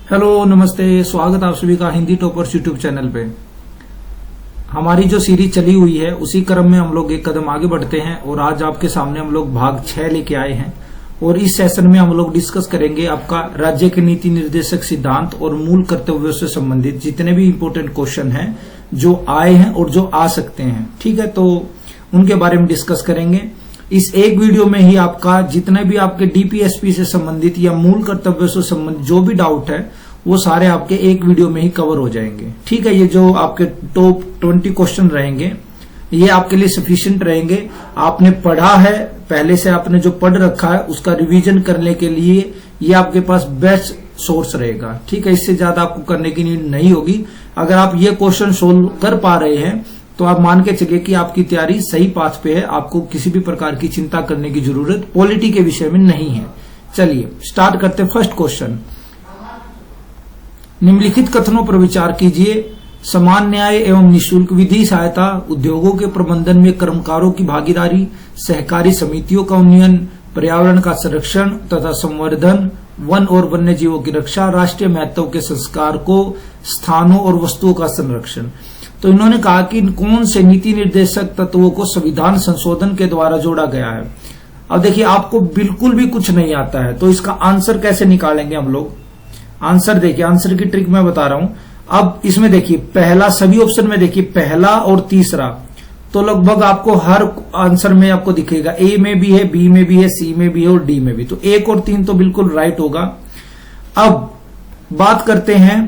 Hello नमस्ते, स्वागत आप सभी का हिंदी टॉपर्स यूट्यूब चैनल पे। हमारी जो सीरीज चली हुई है उसी क्रम में हम लोग एक कदम आगे बढ़ते हैं और आज आपके सामने हम लोग भाग 6 लेके आए हैं। और इस सेशन में हम लोग डिस्कस करेंगे आपका राज्य के नीति निर्देशक सिद्धांत और मूल कर्तव्यों से संबंधित जितने भी इम्पोर्टेंट क्वेश्चन हैं जो आए हैं और जो आ सकते हैं। ठीक है, तो उनके बारे में डिस्कस करेंगे। इस एक वीडियो में ही आपका जितने भी आपके डीपीएसपी से संबंधित या मूल कर्तव्यों से संबंधित जो भी डाउट है वो सारे आपके एक वीडियो में ही कवर हो जाएंगे। ठीक है, ये जो आपके टॉप 20 क्वेश्चन रहेंगे ये आपके लिए सफिशिएंट रहेंगे। आपने पढ़ा है पहले से, आपने जो पढ़ रखा है उसका रिवीजन करने के लिए ये आपके पास बेस्ट सोर्स रहेगा। ठीक है, इससे ज्यादा आपको करने की नीड नहीं होगी। अगर आप ये क्वेश्चन सोल्व कर पा रहे हैं तो आप मान के चलिए कि आपकी तैयारी सही पाथ पे है। आपको किसी भी प्रकार की चिंता करने की जरूरत पॉलिटी के विषय में नहीं है। चलिए स्टार्ट करते। फर्स्ट क्वेश्चन, निम्नलिखित कथनों पर विचार कीजिए। समान न्याय एवं निःशुल्क विधि सहायता, उद्योगों के प्रबंधन में कर्मकारों की भागीदारी, सहकारी समितियों का उन्नयन, पर्यावरण का संरक्षण तथा संवर्धन, वन और वन्य जीवों की रक्षा, राष्ट्रीय महत्व के संस्कार को, स्थानों और वस्तुओं का संरक्षण। तो इन्होंने कहा कि कौन से नीति निर्देशक तत्वों को संविधान संशोधन के द्वारा जोड़ा गया है। अब देखिए, आपको बिल्कुल भी कुछ नहीं आता है तो इसका आंसर कैसे निकालेंगे हम लोग। आंसर देखिए, आंसर की ट्रिक मैं बता रहा हूं। अब इसमें देखिए, पहला सभी ऑप्शन में देखिए पहला और तीसरा तो लगभग आपको हर आंसर में आपको दिखेगा। ए में भी है, बी में भी है, सी में भी है और डी में भी। तो 1 और 3 तो बिल्कुल राइट होगा। अब बात करते हैं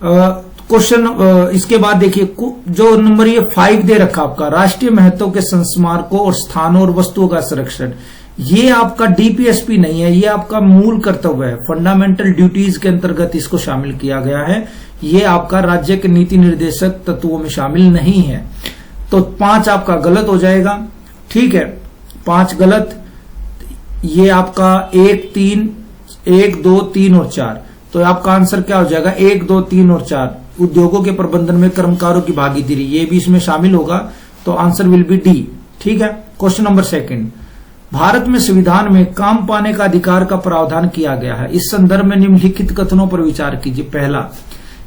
क्वेश्चन, इसके बाद देखिए जो नंबर ये 5 दे रखा आपका, राष्ट्रीय महत्व के संस्मारकों और स्थानों और वस्तुओं का संरक्षण, ये आपका डीपीएसपी नहीं है, ये आपका मूल कर्तव्य है। फंडामेंटल ड्यूटीज के अंतर्गत इसको शामिल किया गया है। ये आपका राज्य के नीति निर्देशक तत्वों में शामिल नहीं है। तो 5 आपका गलत हो जाएगा। ठीक है, 5 गलत। ये आपका 1, 2, 3 और 4। तो आपका आंसर क्या हो जाएगा? 1, 2, 3 और 4। उद्योगों के प्रबंधन में कर्मकारों की भागीदारी, ये भी इसमें शामिल होगा। तो आंसर विल बी डी। ठीक है, क्वेश्चन नंबर 2, भारत में संविधान में काम पाने का अधिकार का प्रावधान किया गया है। इस संदर्भ में निम्नलिखित कथनों पर विचार कीजिए। पहला,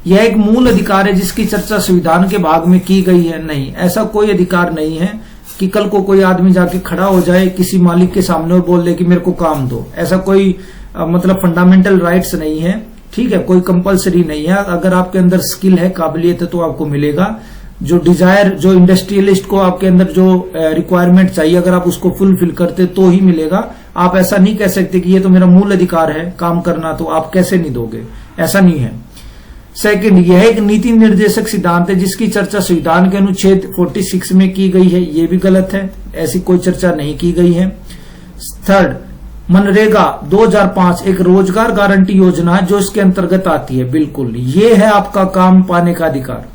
यह एक मूल अधिकार है जिसकी चर्चा संविधान के भाग में की गई है। नहीं, ऐसा कोई अधिकार नहीं है कि कल को कोई आदमी जाके खड़ा हो जाए किसी मालिक के सामने और बोल दे कि मेरे को काम दो। ऐसा कोई मतलब फंडामेंटल राइट्स नहीं है। ठीक है, कोई कंपलसरी नहीं है। अगर आपके अंदर स्किल है, काबिलियत है तो आपको मिलेगा। जो डिजायर, जो इंडस्ट्रियलिस्ट को आपके अंदर जो रिक्वायरमेंट चाहिए, अगर आप उसको फुलफिल करते तो ही मिलेगा। आप ऐसा नहीं कह सकते कि ये तो मेरा मूल अधिकार है काम करना, तो आप कैसे नहीं दोगे, ऐसा नहीं है। सेकंड, यह एक नीति निर्देशक सिद्धांत है जिसकी चर्चा संविधान के अनुच्छेद 46 में की गई है। ये भी गलत है, ऐसी कोई चर्चा नहीं की गई है। थर्ड, मनरेगा 2005 एक रोजगार गारंटी योजना है जो इसके अंतर्गत आती है। बिल्कुल, ये है आपका काम पाने का अधिकार।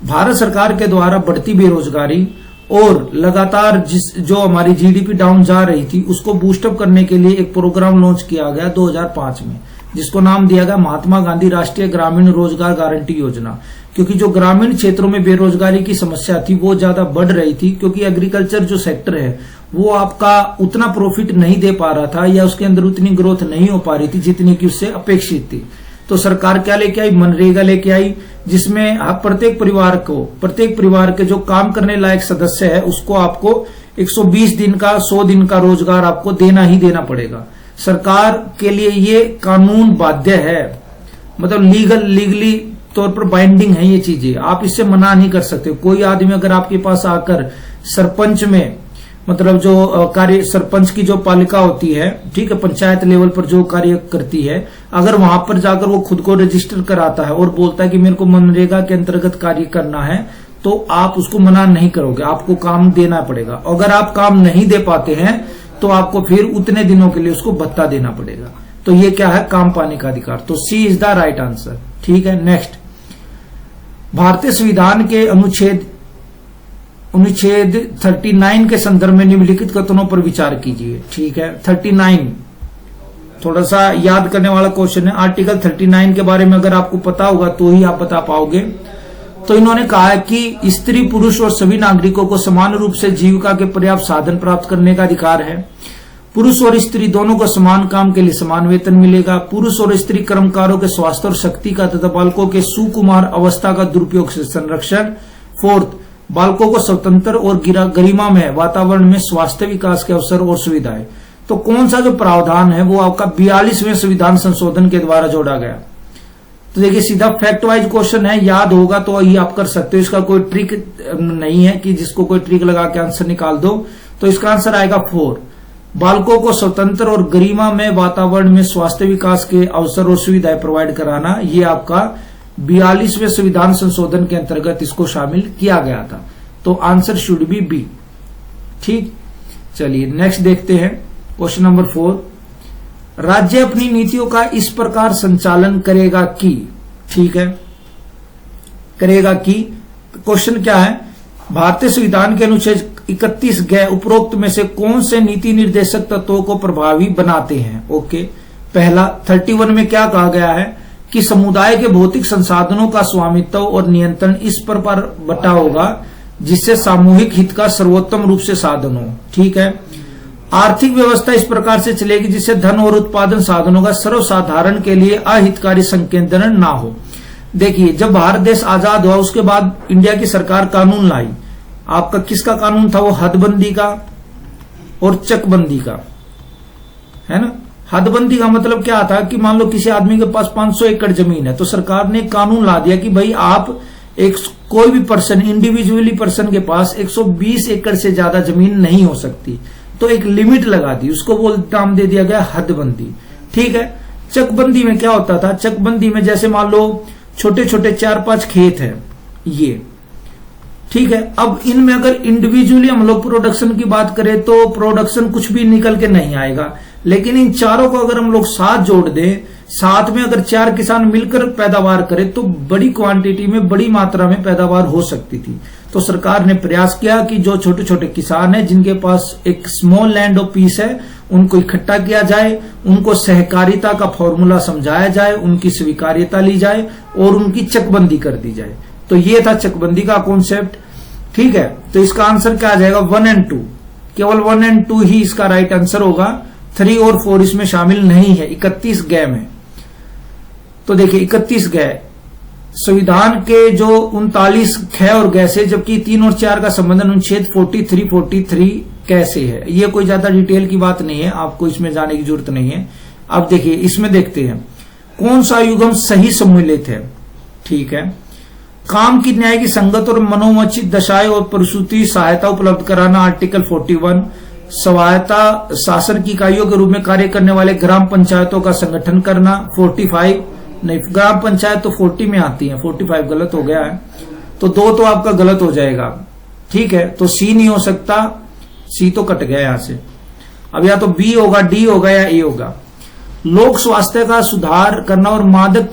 भारत सरकार के द्वारा बढ़ती बेरोजगारी और लगातार जो हमारी जीडीपी डाउन जा रही थी उसको बूस्टअप करने के लिए एक प्रोग्राम लॉन्च किया गया 2005 में, जिसको नाम दिया गया महात्मा गांधी राष्ट्रीय ग्रामीण रोजगार गारंटी योजना। क्योंकि जो ग्रामीण क्षेत्रों में बेरोजगारी की समस्या थी वो ज्यादा बढ़ रही थी, क्योंकि एग्रीकल्चर जो सेक्टर है वो आपका उतना प्रॉफिट नहीं दे पा रहा था या उसके अंदर उतनी ग्रोथ नहीं हो पा रही थी जितनी की उससे अपेक्षित थी। तो सरकार क्या लेके आई? मनरेगा लेके आई, जिसमें आप प्रत्येक परिवार के जो काम करने लायक सदस्य है उसको आपको 120 दिन का, 100 दिन का रोजगार आपको देना ही देना पड़ेगा। सरकार के लिए ये कानून बाध्य है, मतलब लीगली तौर पर बाइंडिंग है ये चीजें। आप इससे मना नहीं कर सकते। कोई आदमी अगर आपके पास आकर सरपंच में, मतलब जो कार्य सरपंच की जो पालिका होती है, ठीक है, पंचायत लेवल पर जो कार्य करती है, अगर वहां पर जाकर वो खुद को रजिस्टर कराता है और बोलता है कि मेरे को मनरेगा के अंतर्गत कार्य करना है, तो आप उसको मना नहीं करोगे, आपको काम देना पड़ेगा। अगर आप काम नहीं दे पाते हैं तो आपको फिर उतने दिनों के लिए उसको भत्ता देना पड़ेगा। तो ये क्या है? काम पाने का अधिकार। तो सी इज द राइट आंसर। ठीक है, नेक्स्ट, भारतीय संविधान के अनुच्छेद 39 के संदर्भ में निम्नलिखित कथनों पर विचार कीजिए। ठीक है, 39 थोड़ा सा याद करने वाला क्वेश्चन है। आर्टिकल 39 के बारे में अगर आपको पता होगा तो ही आप बता पाओगे। तो इन्होंने कहा है कि स्त्री, पुरुष और सभी नागरिकों को समान रूप से जीविका के पर्याप्त साधन प्राप्त करने का अधिकार है। पुरुष और स्त्री दोनों को समान काम के लिए समान वेतन मिलेगा। पुरुष और स्त्री कर्मकारों के स्वास्थ्य और शक्ति का तथा बालकों के सुकुमार अवस्था का दुरुपयोग से संरक्षण। फोर्थ, बालकों को स्वतंत्र और गरिमा में वातावरण में स्वास्थ्य विकास के अवसर और सुविधाएं। तो कौन सा जो प्रावधान है वो आपका 42वें संविधान संशोधन के द्वारा जोड़ा गया। तो देखिए सीधा फैक्ट वाइज क्वेश्चन है, याद होगा तो ये आप कर सकते हो, इसका कोई ट्रिक नहीं है कि जिसको कोई ट्रिक लगा के आंसर निकाल दो। तो इसका आंसर आएगा 4, बालकों को स्वतंत्र और गरिमा में वातावरण में स्वास्थ्य विकास के अवसर और सुविधाएं प्रोवाइड कराना। ये आपका 42वें संविधान संशोधन के अंतर्गत इसको शामिल किया गया था। तो आंसर शुड बी बी। ठीक, चलिए नेक्स्ट देखते हैं क्वेश्चन नंबर 4। राज्य अपनी नीतियों का इस प्रकार संचालन करेगा कि, ठीक है, करेगा कि क्वेश्चन क्या है, भारतीय संविधान के अनुच्छेद 31 गए उपरोक्त में से कौन से नीति निर्देशक तत्वों को प्रभावी बनाते हैं। ओके, पहला 31 में क्या कहा गया है कि समुदाय के भौतिक संसाधनों का स्वामित्व और नियंत्रण इस प्रकार बटा होगा जिससे सामूहिक हित का सर्वोत्तम रूप से साधन हो। ठीक है, आर्थिक व्यवस्था इस प्रकार से चलेगी जिससे धन और उत्पादन साधनों का सर्वसाधारण के लिए अहितकारी संकेंद्रण ना हो। देखिए जब भारत देश आजाद हुआ उसके बाद इंडिया की सरकार कानून लाई। आपका किसका कानून था वो, हदबंदी का और चकबंदी का, है ना। हदबंदी का मतलब क्या था कि मान लो किसी आदमी के पास 500 एकड़ जमीन है तो सरकार ने कानून ला दिया कि भाई आप कोई भी पर्सन, इंडिविजुअली पर्सन के पास 120 एकड़ से ज्यादा जमीन नहीं हो सकती। तो एक लिमिट लगा दी, उसको नाम दे दिया गया हदबंदी। ठीक है, चकबंदी में क्या होता था, चकबंदी में जैसे मान लो छोटे छोटे 4-5 खेत हैं ये, ठीक है। अब इनमें अगर इंडिविजुअली हम लोग प्रोडक्शन की बात करें तो प्रोडक्शन कुछ भी निकल के नहीं आएगा, लेकिन इन चारों को अगर हम लोग साथ जोड़ दें, साथ में अगर 4 किसान मिलकर पैदावार करें तो बड़ी क्वांटिटी में, बड़ी मात्रा में पैदावार हो सकती थी। तो सरकार ने प्रयास किया कि जो छोटे छोटे किसान हैं जिनके पास एक स्मॉल लैंड ऑफ पीस है उनको इकट्ठा किया जाए, उनको सहकारिता का फॉर्मूला समझाया जाए, उनकी स्वीकार्यता ली जाए और उनकी चकबंदी कर दी जाए। तो ये था चकबंदी का कॉन्सेप्ट। ठीक है, तो इसका आंसर क्या आ जाएगा, 1 और 2, केवल 1 और 2 ही इसका राइट आंसर होगा। 3 और 4 इसमें शामिल नहीं है 31 गए में। तो देखिए 31 गए संविधान के जो 39 ख और ग से, जबकि 3 और 4 का संबंध अनुच्छेद 43 कैसे है। ये कोई ज्यादा डिटेल की बात नहीं है, आपको इसमें जाने की जरूरत नहीं है। अब देखिए इसमें देखते हैं कौन सा युग्म सही सम्मिलित है। ठीक है, काम की न्याय की संगत और मनोवंचित दशाएं और प्रसूति सहायता उपलब्ध कराना, आर्टिकल 41। स्वायत्ता शासन की इकाइयों के रूप में कार्य करने वाले ग्राम पंचायतों का संगठन करना, 45। नहीं, ग्राम पंचायत तो 40 में आती है, 45 गलत हो गया है, तो 2 तो आपका गलत हो जाएगा। ठीक है, तो सी नहीं हो सकता, सी तो कट गया यहां से। अब या तो बी होगा, डी होगा या ए होगा। लोक स्वास्थ्य का सुधार करना और मादक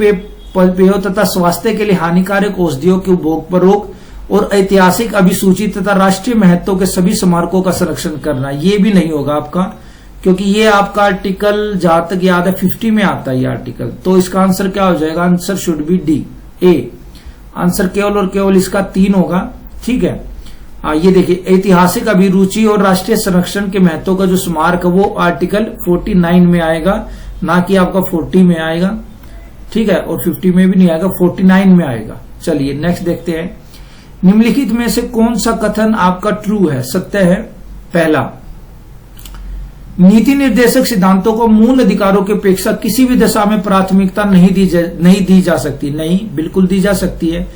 पेयों तथा स्वास्थ्य के लिए हानिकारक औषधियों के उपभोग पर रोक और ऐतिहासिक अभिसूची तथा राष्ट्रीय महत्व के सभी स्मारकों का संरक्षण करना, ये भी नहीं होगा आपका, क्योंकि ये आपका आर्टिकल जहां तक याद है 50 में आता है ये आर्टिकल। तो इसका आंसर क्या हो जाएगा, answer should B D, A. Answer केवल और केवल इसका 3 होगा। ठीक है, ये देखिए ऐतिहासिक अभिरुचि और राष्ट्रीय संरक्षण के महत्व का जो स्मारक है वो आर्टिकल 49 में आएगा, ना कि आपका 40 में आएगा। ठीक है, और 50 में भी नहीं आएगा, 49 में आएगा। चलिए नेक्स्ट देखते हैं, निम्नलिखित में से कौन सा कथन आपका ट्रू है, सत्य है। पहला, नीति निर्देशक सिद्धांतों को मूल अधिकारों की अपेक्षा किसी भी दशा में प्राथमिकता नहीं दी जा सकती। नहीं, बिल्कुल दी जा सकती है।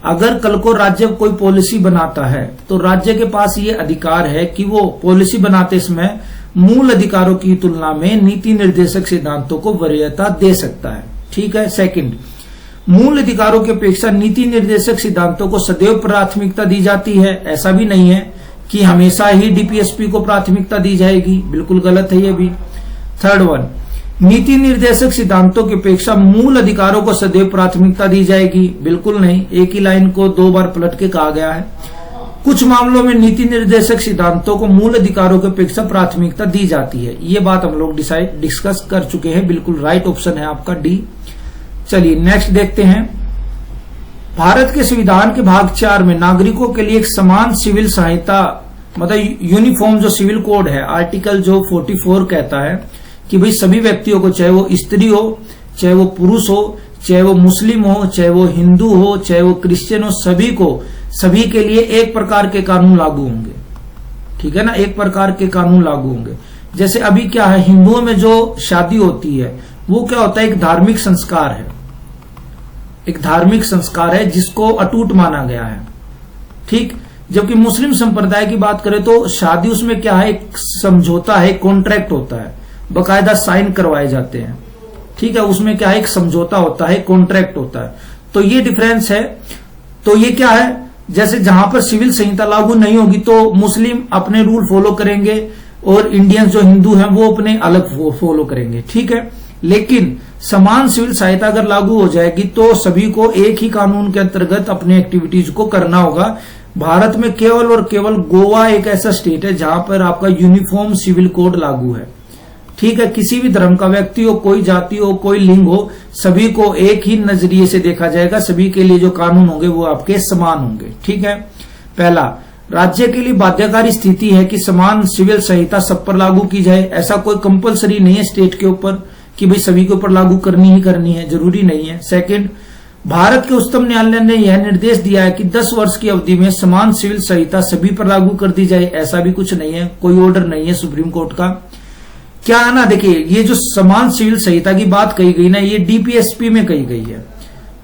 अगर कल को राज्य कोई पॉलिसी बनाता है तो राज्य के पास ये अधिकार है कि वो पॉलिसी बनाते समय मूल अधिकारों की तुलना में नीति निर्देशक सिद्धांतों को वरीयता दे सकता है। ठीक है। सेकंड, मूल अधिकारों की अपेक्षा नीति निर्देशक सिद्धांतों को सदैव प्राथमिकता दी जाती है। ऐसा भी नहीं है कि हमेशा ही डीपीएसपी को प्राथमिकता दी जाएगी, बिल्कुल गलत है ये भी। थर्ड वन, नीति निर्देशक सिद्धांतों की अपेक्षा मूल अधिकारों को सदैव प्राथमिकता दी जाएगी, बिल्कुल नहीं। एक ही लाइन को 2 बार पलट के कहा गया है। कुछ मामलों में नीति निर्देशक सिद्धांतों को मूल अधिकारों की अपेक्षा प्राथमिकता दी जाती है, ये बात हम लोग डिस्कस कर चुके हैं। बिल्कुल राइट ऑप्शन है आपका डी। चलिए नेक्स्ट देखते हैं, भारत के संविधान के भाग 4 में नागरिकों के लिए एक समान सिविल सहायता मतलब यूनिफॉर्म जो सिविल कोड है, आर्टिकल जो 44 कहता है कि भाई सभी व्यक्तियों को, चाहे वो स्त्री हो, चाहे वो पुरुष हो, चाहे वो मुस्लिम हो, चाहे वो हिंदू हो, चाहे वो क्रिश्चियन हो, सभी के लिए एक प्रकार के कानून लागू होंगे। ठीक है ना, एक प्रकार के कानून लागू होंगे। जैसे अभी क्या है, हिंदुओं में जो शादी होती है वो क्या होता है, एक धार्मिक संस्कार है, एक धार्मिक संस्कार है जिसको अटूट माना गया है। ठीक, जबकि मुस्लिम संप्रदाय की बात करें तो शादी उसमें क्या है, एक समझौता है, कॉन्ट्रैक्ट होता है, बकायदा साइन करवाए जाते हैं। ठीक है, उसमें क्या है, एक समझौता होता है, कॉन्ट्रैक्ट होता है। तो ये डिफरेंस है। तो ये क्या है, जैसे जहां पर सिविल संहिता लागू नहीं होगी तो मुस्लिम अपने रूल फॉलो करेंगे और इंडियंस जो हिंदू हैं वो अपने अलग फॉलो करेंगे। ठीक है, लेकिन समान सिविल संहिता अगर लागू हो जाएगी तो सभी को एक ही कानून के अंतर्गत अपनी एक्टिविटीज को करना होगा। भारत में केवल और केवल गोवा एक ऐसा स्टेट है जहां पर आपका यूनिफॉर्म सिविल कोड लागू है। ठीक है, किसी भी धर्म का व्यक्ति हो, कोई जाति हो, कोई लिंग हो, सभी को एक ही नजरिए से देखा जाएगा। सभी के लिए जो कानून होंगे वो आपके समान होंगे। ठीक है, पहला, राज्य के लिए बाध्यकारी स्थिति है कि समान सिविल संहिता सब पर लागू की जाए। ऐसा कोई कंपलसरी नहीं है स्टेट के ऊपर कि भाई सभी के ऊपर लागू करनी ही करनी है, जरूरी नहीं है। सेकंड, भारत के उच्चतम न्यायालय ने यह निर्देश दिया है कि 10 वर्ष की अवधि में समान सिविल संहिता सभी पर लागू कर दी जाए। ऐसा भी कुछ नहीं है, कोई ऑर्डर नहीं है सुप्रीम कोर्ट का। क्या है ना, देखिए ये जो समान सिविल संहिता की बात कही गई ना, ये डीपीएसपी में कही गई है,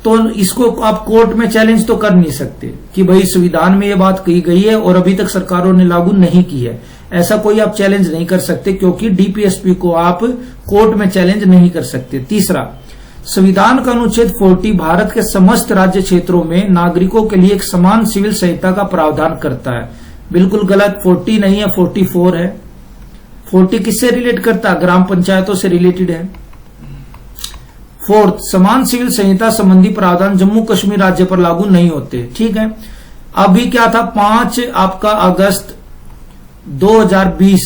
तो इसको आप कोर्ट में चैलेंज तो कर नहीं सकते कि भाई संविधान में ये बात कही गई है और अभी तक सरकारों ने लागू नहीं की है। ऐसा कोई आप चैलेंज नहीं कर सकते क्योंकि डीपीएसपी को आप कोर्ट में चैलेंज नहीं कर सकते। तीसरा, संविधान का अनुच्छेद 40 भारत के समस्त राज्य क्षेत्रों में नागरिकों के लिए एक समान सिविल संहिता का प्रावधान करता है। बिल्कुल गलत, 40 नहीं है, 44 है। 40 किससे रिलेट करता है, ग्राम पंचायतों से रिलेटेड है। फोर्थ, समान सिविल संहिता संबंधी प्रावधान जम्मू कश्मीर राज्य पर लागू नहीं होते। ठीक है, अभी क्या था, 5 आपका अगस्त 2020,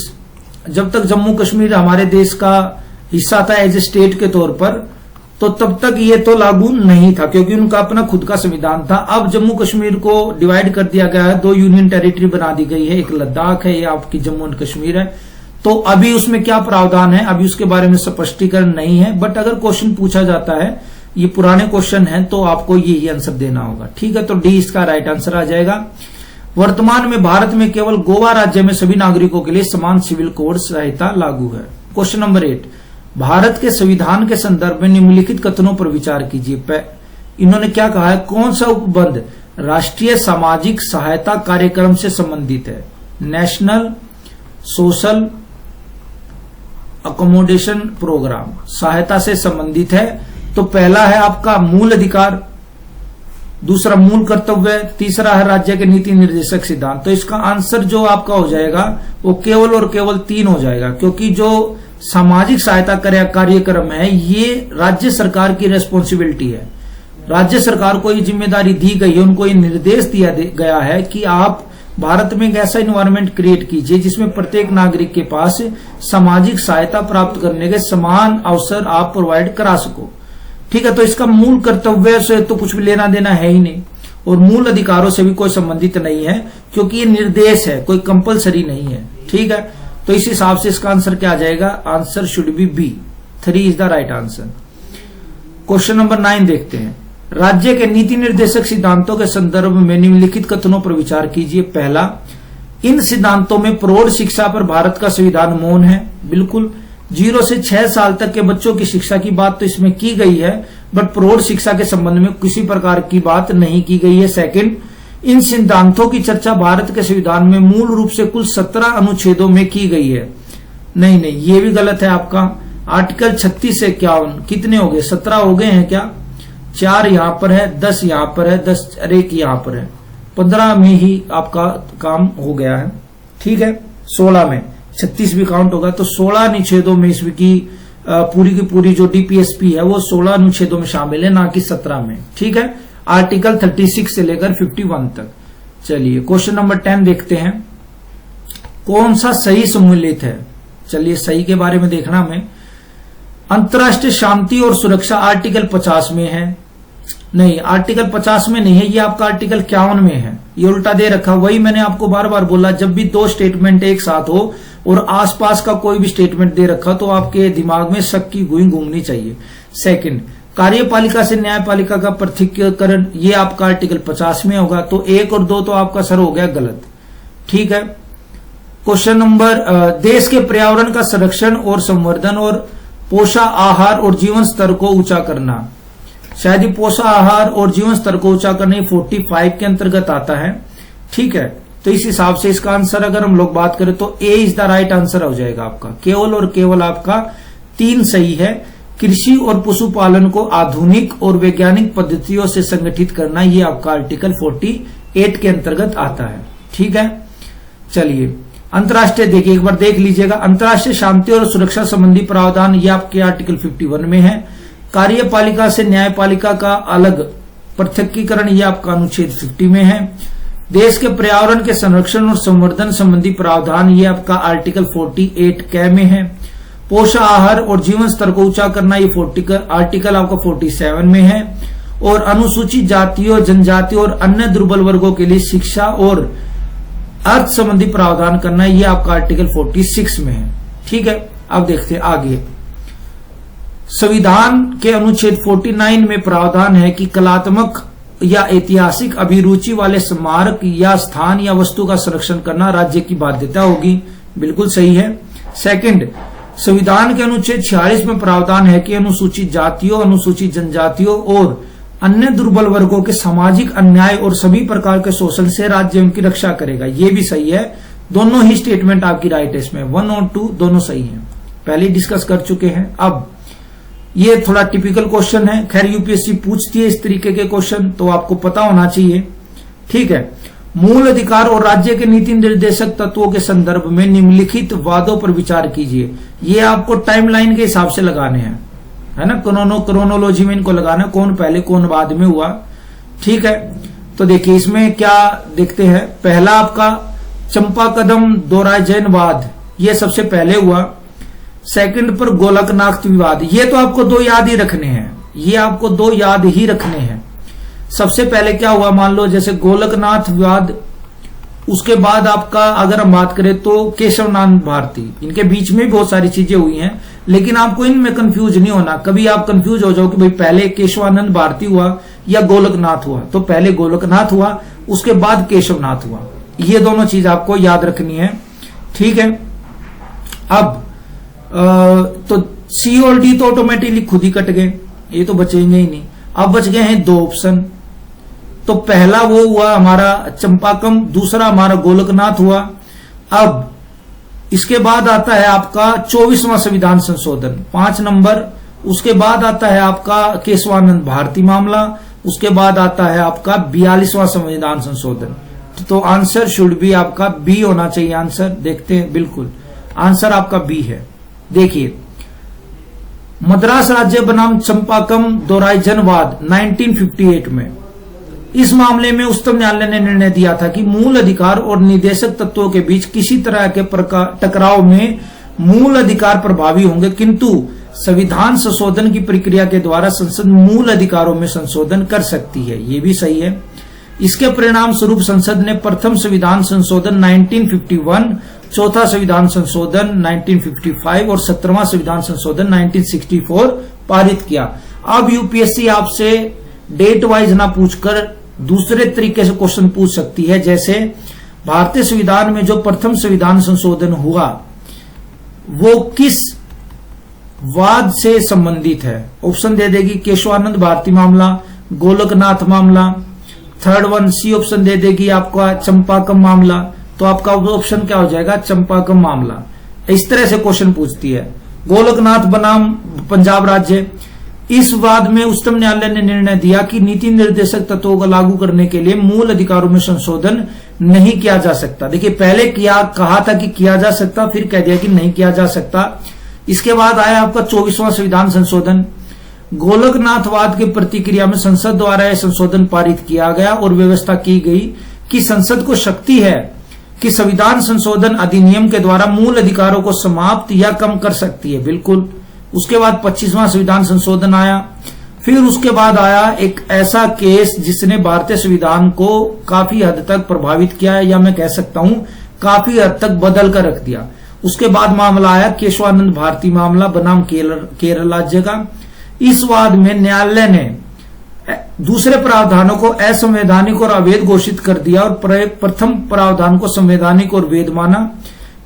जब तक जम्मू कश्मीर हमारे देश का हिस्सा था एज ए स्टेट के तौर पर, तो तब तक ये तो लागू नहीं था क्योंकि उनका अपना खुद का संविधान था। अब जम्मू कश्मीर को डिवाइड कर दिया गया है, 2 यूनियन टेरिटरी बना दी गई है, एक लद्दाख है, ये आपकी जम्मू एंड कश्मीर है। तो अभी उसमें क्या प्रावधान है, अभी उसके बारे में स्पष्टीकरण नहीं है। बट अगर क्वेश्चन पूछा जाता है, ये पुराने क्वेश्चन है, तो आपको यही आंसर देना होगा। ठीक है, तो डी इसका राइट आंसर आ जाएगा। वर्तमान में भारत में केवल गोवा राज्य में सभी नागरिकों के लिए समान सिविल कोड संहिता लागू है। क्वेश्चन नंबर 8, भारत के संविधान के संदर्भ में निम्नलिखित कथनों पर विचार कीजिए। इन्होंने क्या कहा है, कौन सा उपबंध राष्ट्रीय सामाजिक सहायता कार्यक्रम से संबंधित है? नेशनल सोशल अकोमोडेशन प्रोग्राम सहायता से संबंधित है। तो पहला है आपका मूल अधिकार, दूसरा मूल कर्तव्य, तीसरा है राज्य के नीति निर्देशक सिद्धांत। तो इसका आंसर जो आपका हो जाएगा वो केवल और केवल 3 हो जाएगा, क्योंकि जो सामाजिक सहायता कार्यक्रम है ये राज्य सरकार की रेस्पॉन्सिबिलिटी है। राज्य सरकार को ये जिम्मेदारी दी गई है, उनको ये निर्देश दिया गया है कि आप भारत में एक ऐसा इन्वायरमेंट क्रिएट कीजिए जिसमें प्रत्येक नागरिक के पास सामाजिक सहायता प्राप्त करने के समान अवसर आप प्रोवाइड करा सको। ठीक है, तो इसका मूल कर्तव्य से तो कुछ भी लेना देना है ही नहीं और मूल अधिकारों से भी कोई संबंधित नहीं है, क्योंकि ये निर्देश है, कोई कंपलसरी नहीं है। ठीक है, तो इस हिसाब से इसका आंसर क्या आ जाएगा, answer should be b, 3 is the right answer. Question number 9 देखते हैं। राज्य के नीति निर्देशक सिद्धांतों के संदर्भ में निम्नलिखित कथनों पर विचार कीजिए। पहला, इन सिद्धांतों में प्रौढ़ शिक्षा पर भारत का संविधान मौन है। बिल्कुल, 0 से 6 साल तक के बच्चों की शिक्षा की बात तो इसमें की गई है, बट प्रौढ़ शिक्षा के संबंध में किसी प्रकार की बात नहीं की गई है। सेकंड, इन सिद्धांतों की चर्चा भारत के संविधान में मूल रूप से कुल 17 अनुच्छेदों में की गई है। नहीं, ये भी गलत है आपका। आर्टिकल 36 से 51 कितने हो गए, 17 हो गए हैं क्या? 4 यहां पर है, 10 यहां पर है, 10 और 1 यहां पर है, 15 में ही आपका काम हो गया है। ठीक है, 16 में 36 भी काउंट होगा, तो 16 अनुच्छेदों में इसमें की पूरी की पूरी जो डीपीएसपी है वो 16 अनुच्छेदों में शामिल है, ना कि 17 में। ठीक है, आर्टिकल 36 से लेकर 51 तक। चलिए क्वेश्चन नंबर 10 देखते हैं। कौन सा सही सम्मिलित है? चलिए सही के बारे में देखना हमें। अंतर्राष्ट्रीय शांति और सुरक्षा आर्टिकल 50 में है। नहीं, आर्टिकल 50 में नहीं है, ये आपका आर्टिकल 51 में है, ये उल्टा दे रखा। वही मैंने आपको बार बार बोला, जब भी दो स्टेटमेंट एक साथ हो और आसपास का कोई भी स्टेटमेंट दे रखा तो आपके दिमाग में शक की गुई घूमनी चाहिए। सेकंड, कार्यपालिका से न्यायपालिका का पृथकीकरण, ये आपका आर्टिकल 50 में होगा। तो 1 और 2 तो आपका सर हो गया गलत। ठीक है। क्वेश्चन नंबर, देश के पर्यावरण का संरक्षण और संवर्धन और पोषण आहार और जीवन स्तर को ऊंचा करना, शायद ये पोषण आहार और जीवन स्तर को ऊंचा करने 45 के अंतर्गत आता है। ठीक है, तो इस हिसाब से इसका आंसर अगर हम लोग बात करें तो ए इज द राइट आंसर हो जाएगा आपका। केवल और केवल आपका 3 सही है। कृषि और पशुपालन को आधुनिक और वैज्ञानिक पद्धतियों से संगठित करना, ये आपका आर्टिकल 48 के अंतर्गत आता है। ठीक है, चलिए अंतर्राष्ट्रीय देखिए, एक बार देख लीजिएगा। अंतर्राष्ट्रीय शांति और सुरक्षा संबंधी प्रावधान, ये आपके आर्टिकल 51 में है। कार्यपालिका से न्यायपालिका का अलग पृथकीकरण, ये आपका अनुच्छेद 50 में है। देश के पर्यावरण के संरक्षण और संवर्धन संबंधी प्रावधान, ये आपका आर्टिकल 48 के में है। पोषण आहार और जीवन स्तर को ऊंचा करना, ये आर्टिकल आपका 47 में है। और अनुसूचित जातियों, जनजातियों और अन्य दुर्बल वर्गों के लिए शिक्षा और अर्थ संबंधी प्रावधान करना, ये आपका आर्टिकल 46 में है। ठीक है, अब देखते हैं आगे। संविधान के अनुच्छेद 49 में प्रावधान है कि कलात्मक या ऐतिहासिक अभिरुचि वाले स्मारक या स्थान या वस्तु का संरक्षण करना राज्य की बाध्यता होगी। बिल्कुल सही है। सेकंड, संविधान के अनुच्छेद 46 में प्रावधान है कि अनुसूचित जातियों, अनुसूचित जनजातियों और अन्य दुर्बल वर्गों के सामाजिक अन्याय और सभी प्रकार के शोषण से राज्य उनकी रक्षा करेगा। ये भी सही है। दोनों ही स्टेटमेंट आपकी राइट है, इसमें 1 और 2 दोनों सही हैं, पहले डिस्कस कर चुके हैं। अब ये थोड़ा टिपिकल क्वेश्चन है, खैर यूपीएससी पूछती है इस तरीके के क्वेश्चन, तो आपको पता होना चाहिए। ठीक है, मूल अधिकार और राज्य के नीति निर्देशक तत्वों के संदर्भ में निम्नलिखित वादों पर विचार कीजिए। ये आपको टाइमलाइन के हिसाब से लगाने हैं, है ना, क्रोनोलॉजी में इनको लगाना, कौन पहले कौन बाद में हुआ। ठीक है, तो देखिए इसमें क्या देखते हैं। पहला आपका चंपा कदम दोराइजनवाद, ये सबसे पहले हुआ। सेकंड पर गोलकनाथ विवाद, ये तो आपको 2 याद ही रखने हैं, ये आपको 2 याद ही रखने हैं। सबसे पहले क्या हुआ, मान लो जैसे गोलकनाथ विवाद, उसके बाद आपका अगर हम बात करें तो केशवनंद भारती, इनके बीच में बहुत सारी चीजें हुई हैं, लेकिन आपको इनमें कंफ्यूज नहीं होना। कभी आप कंफ्यूज हो जाओ कि भाई पहले केशवानंद भारती हुआ या गोलकनाथ हुआ, तो पहले गोलकनाथ हुआ, उसके बाद केशवनाथ हुआ। ये दोनों चीज आपको याद रखनी है। ठीक है, अब तो सी और डी तो ऑटोमेटिकली खुद ही कट गए, ये तो बचेंगे ही नहीं। अब बच गए हैं 2 ऑप्शन, तो पहला वो हुआ हमारा चंपाकम, दूसरा हमारा गोलकनाथ हुआ। अब इसके बाद आता है आपका 24वां संविधान संशोधन 5 नंबर, उसके बाद आता है आपका केशवानंद भारती मामला, उसके बाद आता है आपका 42वां संविधान संशोधन। तो आंसर शुड बी आपका बी होना चाहिए। आंसर देखते हैं, बिल्कुल आंसर आपका बी है। देखिए, मद्रास राज्य बनाम चंपाकम दोराइजनवाद 1958 में, इस मामले में उच्चतम न्यायालय ने निर्णय दिया था कि मूल अधिकार और निदेशक तत्वों के बीच किसी तरह के टकराव में मूल अधिकार प्रभावी होंगे, किंतु संविधान संशोधन की प्रक्रिया के द्वारा संसद मूल अधिकारों में संशोधन कर सकती है। ये भी सही है। इसके परिणाम स्वरूप संसद ने प्रथम संविधान संशोधन 1951, चौथा संविधान संशोधन 1955 और 17वां संविधान संशोधन 1964 पारित किया। अब यूपीएससी आपसे डेट वाइज ना पूछकर दूसरे तरीके से क्वेश्चन पूछ सकती है, जैसे भारतीय संविधान में जो प्रथम संविधान संशोधन हुआ वो किस वाद से संबंधित है। ऑप्शन दे देगी केशवानंद भारती मामला, गोलकनाथ मामला। थर्ड वन सी ऑप्शन दे देगी आपका चंपाकम मामला, तो आपका ऑप्शन क्या हो जाएगा, चंपाकम मामला। इस तरह से क्वेश्चन पूछती है। गोलकनाथ बनाम पंजाब राज्य, इस वाद में उच्चतम न्यायालय ने निर्णय दिया कि नीति निर्देशक तत्वों को लागू करने के लिए मूल अधिकारों में संशोधन नहीं किया जा सकता। देखिए पहले कहा था कि किया जा सकता, फिर कह दिया कि नहीं किया जा सकता। इसके बाद आया आपका 24वां संविधान संशोधन। गोलकनाथवाद की प्रतिक्रिया में संसद द्वारा यह संशोधन पारित किया गया और व्यवस्था की गई कि संसद को शक्ति है कि संविधान संशोधन अधिनियम के द्वारा मूल अधिकारों को समाप्त या कम कर सकती है। बिल्कुल। उसके बाद 25वां संविधान संशोधन आया। फिर उसके बाद आया एक ऐसा केस जिसने भारतीय संविधान को काफी हद तक प्रभावित किया है, या मैं कह सकता हूं काफी हद तक बदल कर रख दिया। उसके बाद मामला आया केशवानंद भारती मामला बनाम केरल राज्य का। इस वाद में न्यायालय ने दूसरे प्रावधानों को असंवैधानिक और अवैध घोषित कर दिया और प्रथम प्रावधान को संवैधानिक और वैध माना।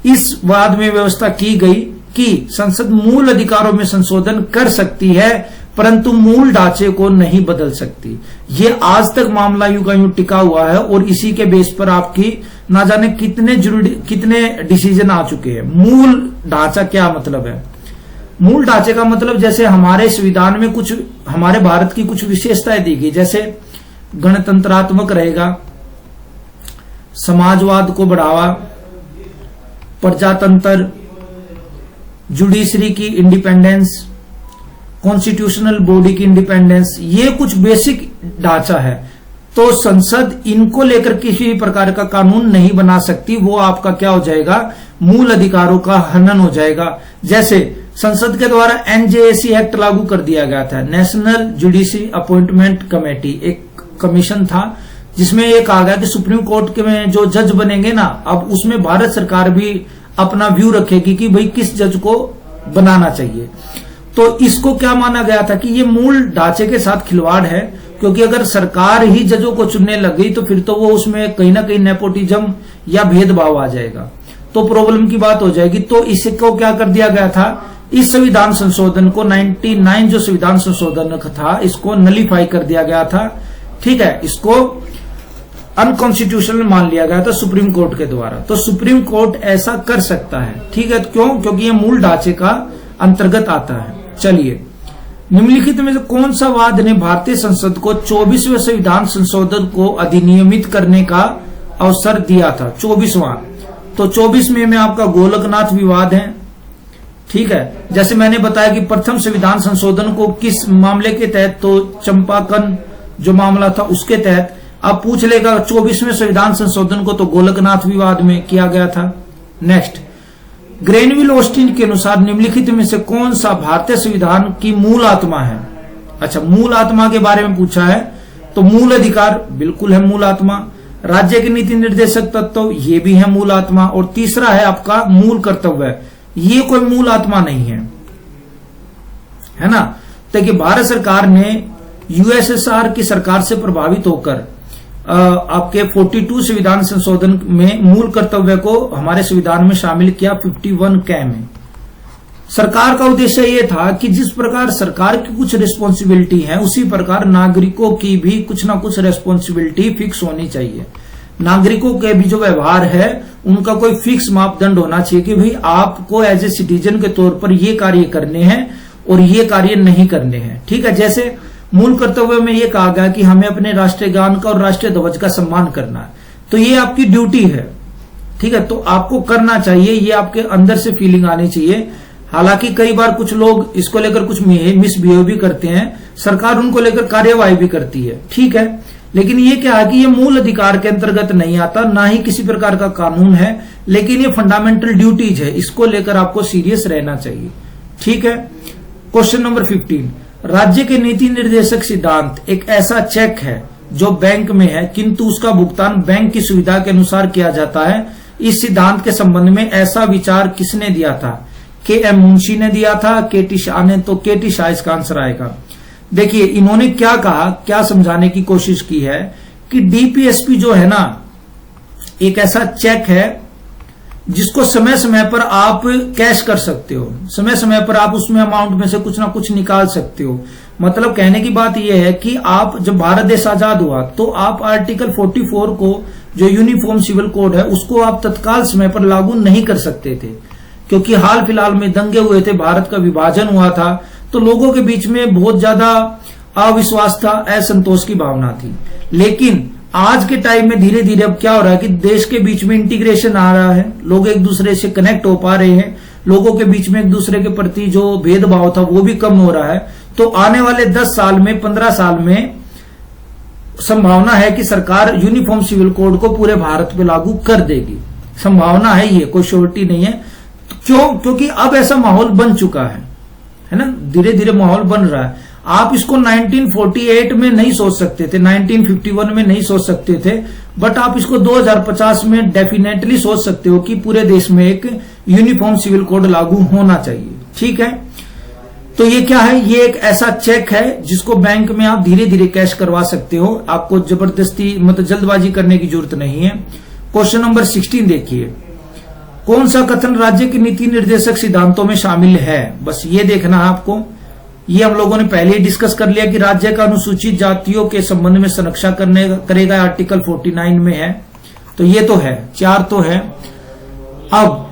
इस वाद में व्यवस्था की गई कि संसद मूल अधिकारों में संशोधन कर सकती है परंतु मूल ढांचे को नहीं बदल सकती। ये आज तक मामला यूं का यूं टिका हुआ है और इसी के बेस पर आपकी ना जाने कितने डिसीजन आ चुके हैं। मूल ढांचा क्या मतलब है? मूल ढांचे का मतलब जैसे हमारे संविधान में कुछ हमारे भारत की कुछ विशेषताएं दी गई, जैसे गणतंत्रात्मक रहेगा, समाजवाद को बढ़ावा, प्रजातंत्र, जुडिशरी की इंडिपेंडेंस, कॉन्स्टिट्यूशनल बॉडी की इंडिपेंडेंस, ये कुछ बेसिक ढांचा है। तो संसद इनको लेकर किसी भी प्रकार का कानून नहीं बना सकती। वो आपका क्या हो जाएगा? मूल अधिकारों का हनन हो जाएगा। जैसे संसद के द्वारा एनजेएसी एक्ट लागू कर दिया गया था, नेशनल जुडिशरी अपॉइंटमेंट कमेटी, एक कमीशन था जिसमें ये कहा गया कि सुप्रीम कोर्ट के में जो जज बनेंगे ना, अब उसमें भारत सरकार भी अपना व्यू रखेगी कि भाई किस जज को बनाना चाहिए। तो इसको क्या माना गया था कि ये मूल ढांचे के साथ खिलवाड़ है, क्योंकि अगर सरकार ही जजों को चुनने लग गई तो फिर तो वो उसमें कहीं ना कहीं नेपोटिज्म या भेदभाव आ जाएगा, तो प्रॉब्लम की बात हो जाएगी। तो इसको क्या कर दिया गया था? इस संविधान संशोधन को 99 जो संविधान संशोधन था इसको नलीफाई कर दिया गया था। ठीक है, इसको अनकॉन्स्टिट्यूशनल मान लिया गया था सुप्रीम कोर्ट के द्वारा। तो सुप्रीम कोर्ट ऐसा कर सकता है। ठीक है, क्यों? क्योंकि ये मूल ढांचे का अंतर्गत आता है। चलिए, निम्नलिखित में से कौन सा वाद ने भारतीय संसद को 24वें संविधान संशोधन को अधिनियमित करने का अवसर दिया था? 24वां। तो 24 में आपका गोलकनाथ विवाद है। ठीक है, जैसे मैंने बताया कि प्रथम संविधान संशोधन को किस मामले के तहत? तो चंपाकन जो मामला था उसके तहत। अब पूछ लेगा 24वें संविधान संशोधन को तो गोलकनाथ विवाद में किया गया था। नेक्स्ट, ग्रेनविल ऑस्टिन के अनुसार निम्नलिखित में से कौन सा भारतीय संविधान की मूल आत्मा है? अच्छा, मूल आत्मा के बारे में पूछा है तो मूल अधिकार बिल्कुल है मूल आत्मा। राज्य के नीति निर्देशक तत्व ये भी है मूल आत्मा। और तीसरा है आपका मूल कर्तव्य, ये कोई मूल आत्मा नहीं है ना। देखिए, भारत सरकार ने यूएसएसआर की सरकार से प्रभावित होकर आपके 42 संविधान संशोधन में मूल कर्तव्य को हमारे संविधान में शामिल किया 51 कै में। सरकार का उद्देश्य ये था कि जिस प्रकार सरकार की कुछ रिस्पॉन्सिबिलिटी है उसी प्रकार नागरिकों की भी कुछ ना कुछ रिस्पॉन्सिबिलिटी फिक्स होनी चाहिए। नागरिकों के भी जो व्यवहार है उनका कोई फिक्स मापदंड होना चाहिए कि भाई आपको एज ए सिटीजन के तौर पर ये कार्य करने हैं और ये कार्य नहीं करने हैं। ठीक है, जैसे मूल कर्तव्य में ये कहा गया कि हमें अपने राष्ट्रीय गान का और राष्ट्रीय ध्वज का सम्मान करना है, तो ये आपकी ड्यूटी है। ठीक है, तो आपको करना चाहिए, ये आपके अंदर से फीलिंग आनी चाहिए। हालांकि कई बार कुछ लोग इसको लेकर कुछ मिसबिहेव भी करते हैं, सरकार उनको लेकर कार्यवाही भी करती है। ठीक है, लेकिन ये क्या है कि ये मूल अधिकार के अंतर्गत नहीं आता, ना ही किसी प्रकार का कानून है, लेकिन ये फंडामेंटल ड्यूटीज है, इसको लेकर आपको सीरियस रहना चाहिए। ठीक है, क्वेश्चन नंबर 15, राज्य के नीति निर्देशक सिद्धांत एक ऐसा चेक है जो बैंक में है किंतु उसका भुगतान बैंक की सुविधा के अनुसार किया जाता है। इस सिद्धांत के संबंध में ऐसा विचार किसने दिया था? के.एम. मुंशी ने दिया था, के.टी. शाह ने? तो के.टी. शाह इसका आंसर आएगा। देखिए, इन्होंने क्या कहा, क्या समझाने की कोशिश की है कि डीपीएसपी जो है ना एक ऐसा चेक है जिसको समय समय पर आप कैश कर सकते हो, समय समय पर आप उसमें अमाउंट में से कुछ ना कुछ निकाल सकते हो। मतलब कहने की बात यह है कि आप जब भारत देश आजाद हुआ तो आप आर्टिकल 44 को जो यूनिफॉर्म सिविल कोड है उसको आप तत्काल समय पर लागू नहीं कर सकते थे, क्योंकि हाल फिलहाल में दंगे हुए थे, भारत का विभाजन हुआ था, तो लोगों के बीच में बहुत ज्यादा अविश्वास था, असंतोष की भावना थी। लेकिन आज के टाइम में धीरे धीरे अब क्या हो रहा है कि देश के बीच में इंटीग्रेशन आ रहा है, लोग एक दूसरे से कनेक्ट हो पा रहे हैं, लोगों के बीच में एक दूसरे के प्रति जो भेदभाव था वो भी कम हो रहा है। तो आने वाले 10 साल में 15 साल में संभावना है कि सरकार यूनिफॉर्म सिविल कोड को पूरे भारत पे लागू कर देगी, संभावना है, ये कोई श्योरिटी नहीं है। तो क्यों? क्योंकि अब ऐसा माहौल बन चुका है ना, धीरे धीरे माहौल बन रहा है। आप इसको 1948 में नहीं सोच सकते थे, 1951 में नहीं सोच सकते थे, बट आप इसको 2050 में डेफिनेटली सोच सकते हो कि पूरे देश में एक यूनिफॉर्म सिविल कोड लागू होना चाहिए। ठीक है, तो ये क्या है, ये एक ऐसा चेक है जिसको बैंक में आप धीरे धीरे कैश करवा सकते हो, आपको जबरदस्ती मतलब जल्दबाजी करने की जरूरत नहीं है। क्वेश्चन नंबर 16 देखिए, कौन सा कथन राज्य के नीति निर्देशक सिद्धांतों में शामिल है? बस ये देखना है आपको। ये हम लोगों ने पहले ही डिस्कस कर लिया कि राज्य का अनुसूचित जातियों के संबंध में संरक्षा करेगा, आर्टिकल 49 में है, तो ये तो है, 4 तो है। अब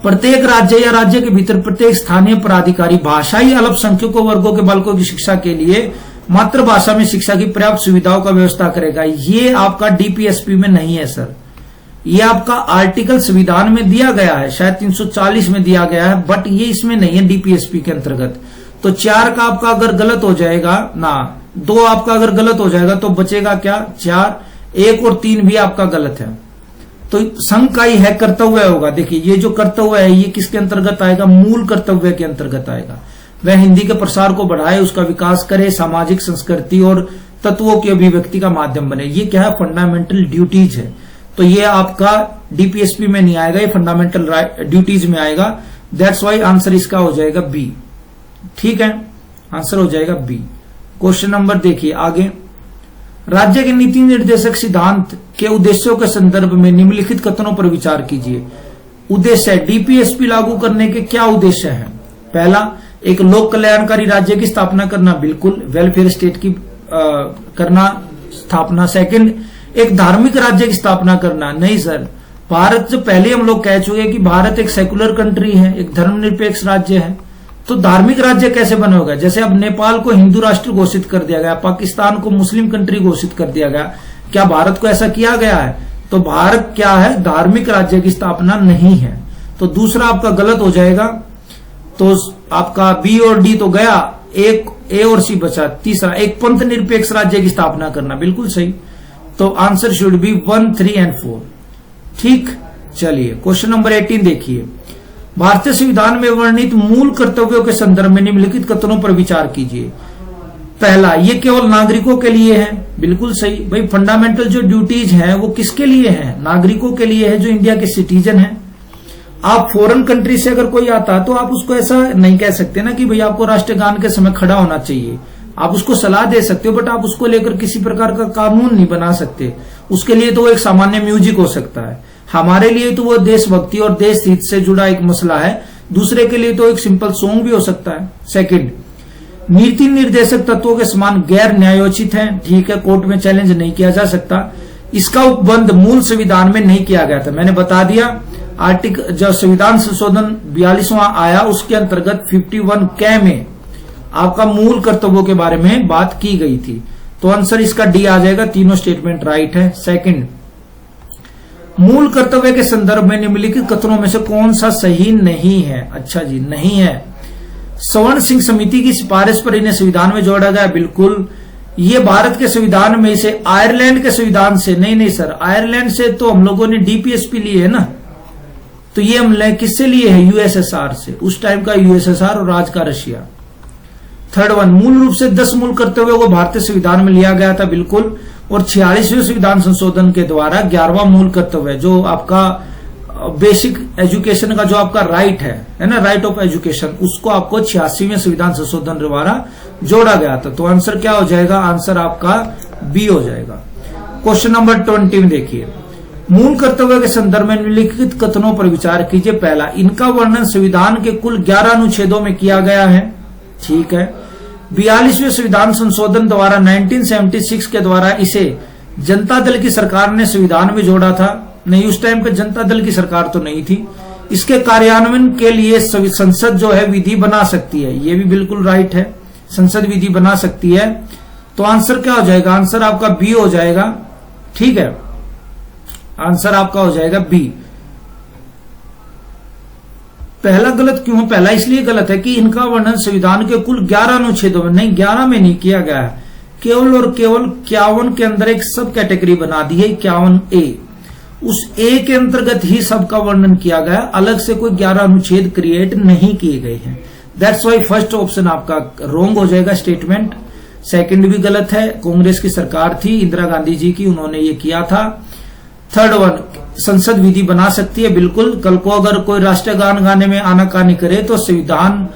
प्रत्येक राज्य या राज्य के भीतर प्रत्येक स्थानीय प्राधिकारी भाषाई अल्पसंख्यकों वर्गों के बालकों की शिक्षा के लिए मातृभाषा में शिक्षा की पर्याप्त सुविधाओं का व्यवस्था करेगा। ये आपका डीपीएसपी में नहीं है सर, ये आपका आर्टिकल संविधान में दिया गया है, शायद 340 में दिया गया है, बट ये इसमें नहीं है डीपीएसपी के अंतर्गत। तो 4 का आपका अगर गलत हो जाएगा ना, 2 आपका अगर गलत हो जाएगा तो बचेगा क्या, 4, 1 और 3 भी आपका गलत है। तो संघ का ही है कर्तव्य होगा। देखिए ये जो कर्तव्य है ये किसके अंतर्गत आएगा, मूल कर्तव्य के अंतर्गत आएगा। वह हिंदी के प्रसार को बढ़ाए, उसका विकास करे, सामाजिक संस्कृति और तत्वों की अभिव्यक्ति का माध्यम बने। ये क्या है, फंडामेंटल ड्यूटीज है। तो ये आपका डीपीएसपी में नहीं आएगा, ये फंडामेंटल ड्यूटीज में आएगा। दैट्स वाई आंसर इसका हो जाएगा बी। ठीक है, आंसर हो जाएगा बी। क्वेश्चन नंबर देखिए आगे, राज्य के नीति निर्देशक सिद्धांत के उद्देश्यों के संदर्भ में निम्नलिखित कथनों पर विचार कीजिए। उद्देश्य, डीपीएसपी लागू करने के क्या उद्देश्य है? पहला, एक लोक कल्याणकारी राज्य की स्थापना करना, बिल्कुल, वेलफेयर स्टेट की करना स्थापना। सेकंड, एक धार्मिक राज्य की स्थापना करना, नहीं सर, भारत से पहले हम लोग कह चुके कि भारत एक सेकुलर कंट्री है, एक धर्मनिरपेक्ष राज्य है, तो धार्मिक राज्य कैसे बनेगा? जैसे अब नेपाल को हिंदू राष्ट्र घोषित कर दिया गया, पाकिस्तान को मुस्लिम कंट्री घोषित कर दिया गया, क्या भारत को ऐसा किया गया है? तो भारत क्या है, धार्मिक राज्य की स्थापना नहीं है। तो दूसरा आपका गलत हो जाएगा, तो आपका बी और डी तो गया, एक ए और सी बचा। तीसरा, एक पंथ निरपेक्ष राज्य की स्थापना करना, बिल्कुल सही। तो आंसर शुड बी 1, 3 एंड 4। ठीक, चलिए क्वेश्चन नंबर 18 देखिए, भारतीय संविधान में वर्णित मूल कर्तव्यों के संदर्भ में निम्नलिखित कथनों पर विचार कीजिए। पहला, ये केवल नागरिकों के लिए है, बिल्कुल सही भाई। फंडामेंटल जो ड्यूटीज हैं वो किसके लिए हैं? नागरिकों के लिए है जो इंडिया के सिटीजन हैं। आप फॉरेन कंट्री से अगर कोई आता तो आप उसको ऐसा नहीं कह सकते ना कि भाई आपको राष्ट्रगान के समय खड़ा होना चाहिए। आप उसको सलाह दे सकते हो, बट आप उसको लेकर किसी प्रकार का कानून नहीं बना सकते। उसके लिए तो वो एक सामान्य म्यूजिक हो सकता है, हमारे लिए तो वो देशभक्ति और देश हित से जुड़ा एक मसला है, दूसरे के लिए तो एक सिंपल सॉन्ग भी हो सकता है। सेकंड, नीति निर्देशक तत्वों के समान गैर न्यायोचित है, ठीक है, कोर्ट में चैलेंज नहीं किया जा सकता। इसका उपबंध मूल संविधान में नहीं किया गया था, मैंने बता दिया। आर्टिकल जब संविधान संशोधन 42वां आया उसके अंतर्गत 51 कै में आपका मूल कर्तव्यों के बारे में बात की गई थी। तो आंसर इसका डी आ जाएगा, तीनों स्टेटमेंट राइट है। सेकंड, मूल कर्तव्य के संदर्भ में निम्नलिखित कथनों में से कौन सा सही नहीं है? अच्छा जी, नहीं है। स्वर्ण सिंह समिति की सिफारिश पर इन्हें संविधान में जोड़ा गया, बिल्कुल। ये भारत के संविधान में से आयरलैंड के संविधान से नहीं सर, आयरलैंड से तो हम लोगों ने डीपीएसपी लिए है ना, तो ये हम किससे लिए है? यूएसएसआर से, उस टाइम का यूएसएसआर और आज का रशिया। थर्ड वन, मूल रूप से 10 मूल कर्तव्यों को भारतीय संविधान में लिया गया था, बिल्कुल। और 46वें संविधान संशोधन के द्वारा 11वां मूल कर्तव्य जो आपका बेसिक एजुकेशन का जो आपका राइट है ना, राइट ऑफ एजुकेशन, उसको आपको 86वें संविधान संशोधन द्वारा जोड़ा गया था। तो आंसर क्या हो जाएगा? आंसर आपका बी हो जाएगा। क्वेश्चन नंबर 20 में देखिए, मूल कर्तव्य के संदर्भ में निम्नलिखित कथनों पर विचार कीजिए। पहला, इनका वर्णन संविधान के कुल 11 अनुच्छेदों में किया गया है, ठीक है। 42वें संविधान संशोधन द्वारा 1976 के द्वारा इसे जनता दल की सरकार ने संविधान में जोड़ा था, नहीं, उस टाइम पे जनता दल की सरकार तो नहीं थी। इसके कार्यान्वयन के लिए संसद जो है विधि बना सकती है, ये भी बिल्कुल राइट है, संसद विधि बना सकती है। तो आंसर क्या हो जाएगा? आंसर आपका बी हो जाएगा, ठीक है, आंसर आपका हो जाएगा बी। पहला गलत क्यों है? पहला इसलिए गलत है कि इनका वर्णन संविधान के कुल 11 अनुच्छेदों में, नहीं 11 में नहीं किया गया है, केवल और केवल 51 के अंदर एक सब कैटेगरी बना दी है, 51A। उस ए के अंतर्गत ही सबका वर्णन किया गया, अलग से कोई 11 अनुच्छेद क्रिएट नहीं किए गए हैं। दैट्स वाई फर्स्ट ऑप्शन आपका रॉन्ग हो जाएगा स्टेटमेंट। सेकंड भी गलत है, कांग्रेस की सरकार थी इंदिरा गांधी जी की, उन्होंने ये किया था। थर्ड वन, संसद विधि बना सकती है, बिल्कुल। कल को अगर कोई राष्ट्रीय गान गाने में आनाकानी करे तो संविधान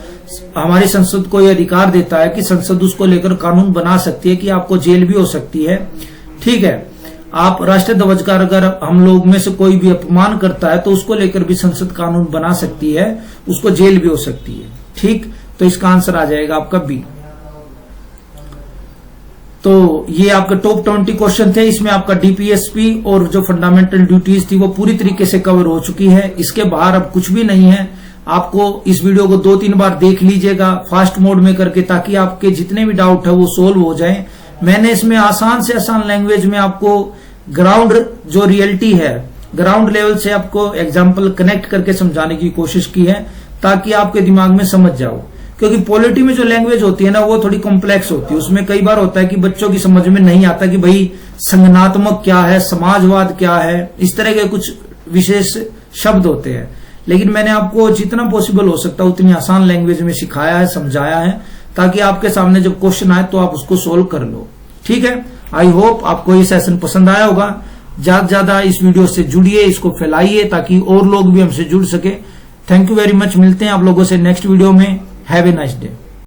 हमारी संसद को यह अधिकार देता है कि संसद उसको लेकर कानून बना सकती है कि आपको जेल भी हो सकती है। ठीक है, आप राष्ट्रीय ध्वज का अगर हम लोग में से कोई भी अपमान करता है तो उसको लेकर भी संसद कानून बना सकती है, उसको जेल भी हो सकती है। ठीक, तो इसका आंसर आ जाएगा आपका बी। तो ये आपके टॉप 20 क्वेश्चन थे। इसमें आपका डीपीएसपी और जो फंडामेंटल ड्यूटीज थी वो पूरी तरीके से कवर हो चुकी है। इसके बाहर अब कुछ भी नहीं है। आपको इस वीडियो को 2-3 बार देख लीजिएगा फास्ट मोड में करके, ताकि आपके जितने भी डाउट है वो सोल्व हो जाए। मैंने इसमें आसान से आसान लैंग्वेज में आपको ग्राउंड जो रियलिटी है, ग्राउंड लेवल से आपको एग्जाम्पल कनेक्ट करके समझाने की कोशिश की है, ताकि आपके दिमाग में समझ जाओ। क्योंकि पॉलिटी में जो लैंग्वेज होती है ना वो थोड़ी कॉम्प्लेक्स होती है। उसमें कई बार होता है कि बच्चों की समझ में नहीं आता कि भाई संगठनात्मक क्या है, समाजवाद क्या है, इस तरह के कुछ विशेष शब्द होते हैं। लेकिन मैंने आपको जितना पॉसिबल हो सकता है उतनी आसान लैंग्वेज में सिखाया है, समझाया है, ताकि आपके सामने जब क्वेश्चन आए तो आप उसको सोल्व कर लो। ठीक है, आई होप आपको ये सेशन पसंद आया होगा। ज्यादा से ज्यादा इस वीडियो से जुड़िए, इसको फैलाइए ताकि और लोग भी हमसे जुड़ सके। Thank you very much. मिलते हैं आप लोगों से नेक्स्ट वीडियो में। Have a nice day.